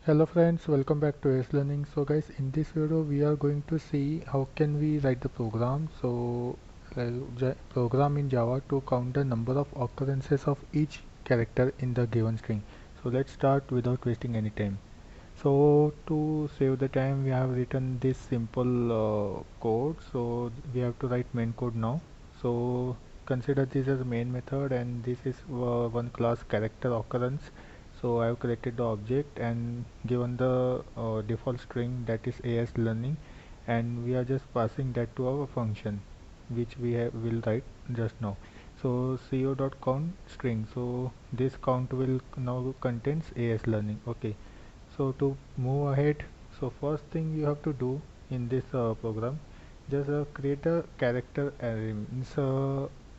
Hello friends, welcome back to AS Learning. So guys, in this video we are going to see how can we write the program. So program in Java to count the number of occurrences of each character in the given string. So let's start without wasting any time. So to save the time we have written this simple code. So we have to write main code now. So consider this as main method and this is one class character occurrence. So I have created the object and given the default string that is as learning, and we are just passing that to our function which will write just now. So co.count string, so this count will now contains as learning. Okay, so to move ahead, so first thing you have to do in this program, just create a character array. Means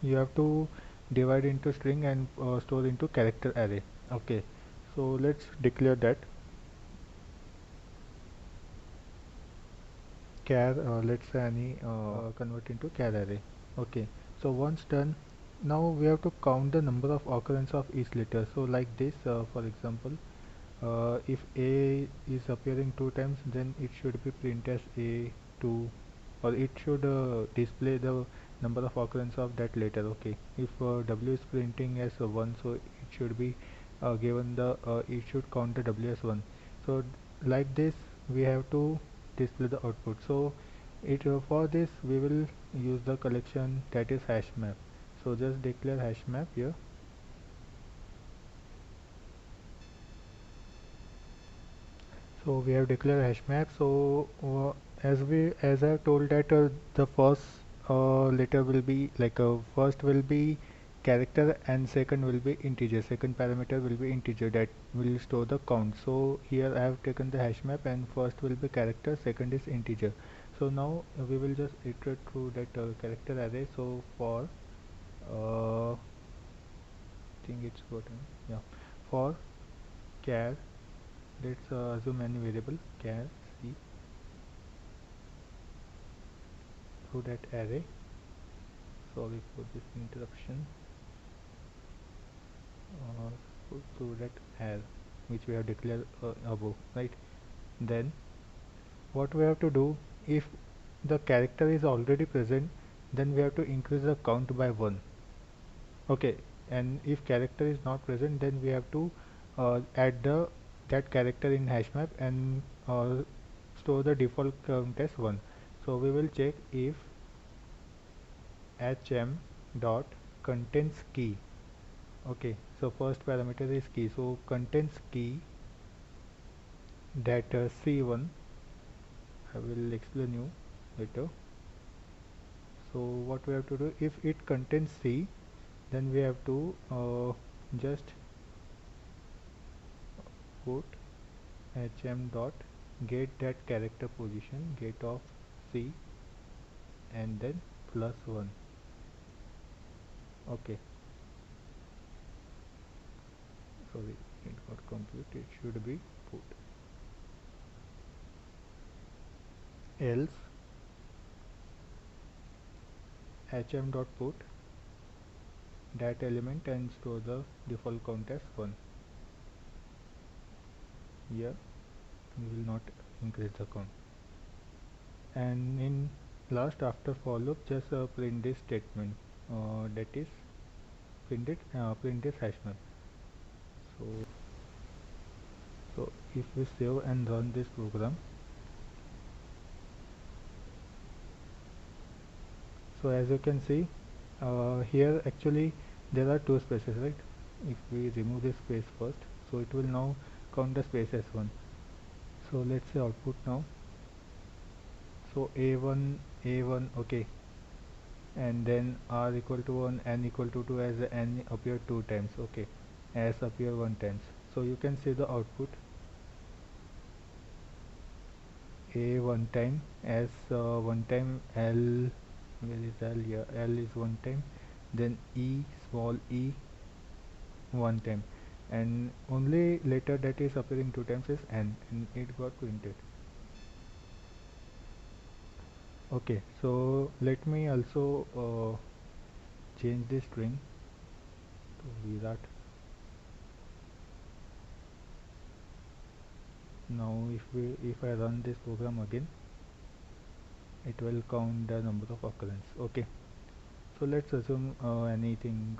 you have to divide into string and store into character array. Okay, so let's declare that char, let's say any convert into char array. Okay, so once done, now we have to count the number of occurrence of each letter. So like this, for example, if a is appearing two times, then it should be print as a2, or it should display the number of occurrence of that letter. Okay, if w is printing as 1, so it should be given the it should count the w as 1. So like this we have to display the output. So it for this we will use the collection that is hash map. So just declare hash map here. So we have declared hash map. So as I have told that the first letter will be like first will be character and second will be integer. Second parameter will be integer that will store the count. So here I have taken the hash map and first will be character, second is integer. So now we will just iterate through that character array. So for I think it's gotten, yeah, for char, let's assume any variable char c through that array. Sorry for this interruption. uh, through that array which we have declared above, right? Then what we have to do, if the character is already present, then we have to increase the count by 1. Okay, and if character is not present, then we have to add the that character in hash map and store the default count as 1. So we will check if hm dot contains key. Okay, so first parameter is key, so contains key that c1. I will explain you later. So what we have to do, if it contains c, then we have to just put hm dot get that character position, get of c, and then +1. Okay, sorry, it got confused. It should be put else hm dot put that element and store the default count as 1. Here we will not increase the count. And in last, after for loop, just print this statement, that is print this hash map. So if we save and run this program, so as you can see, here actually there are two spaces, right? If we remove this space first, so it will now count the space as 1. So let's say output now. So a1, okay, and then r equal to 1, n equal to 2, as n appear 2 times. Okay, s appear 1 times. So you can see the output, a 1 time, s 1 time, l, where is l? Yeah, l is 1 time, then e, small e, 1 time, and only letter that is appearing 2 times is n, and it got printed. Okay, so let me also change the string to Virat. Now if I run this program again, it will count the number of occurrence. Okay, so let's assume anything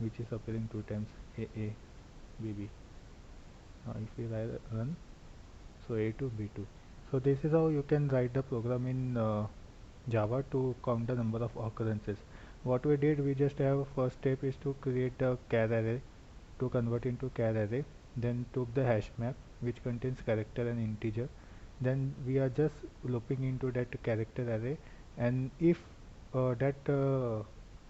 which is appearing two times, a b b. Now if we run, so a2 b2. So this is how you can write the program in Java to count the number of occurrences. What we did, we just have first step is to create a char array to convert into char array, then took the hash map which contains character and integer, then we are just looping into that character array, and if that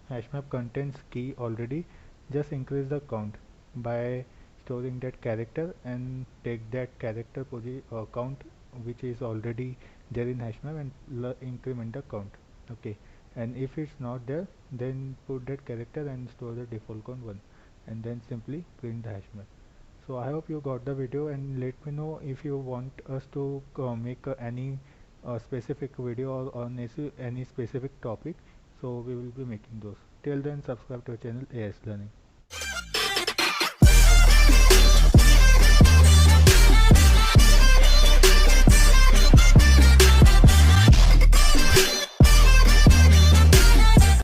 hash map contains key already, just increase the count by storing that character and take that character count which is already there in hash map and increment the count. Okay, and if it's not there, then put that character and store the default count 1, and then simply print the hash map. So I hope you got the video, and let me know if you want us to make any specific video or on any specific topic, so we will be making those. Till then, subscribe to our channel AS Learning.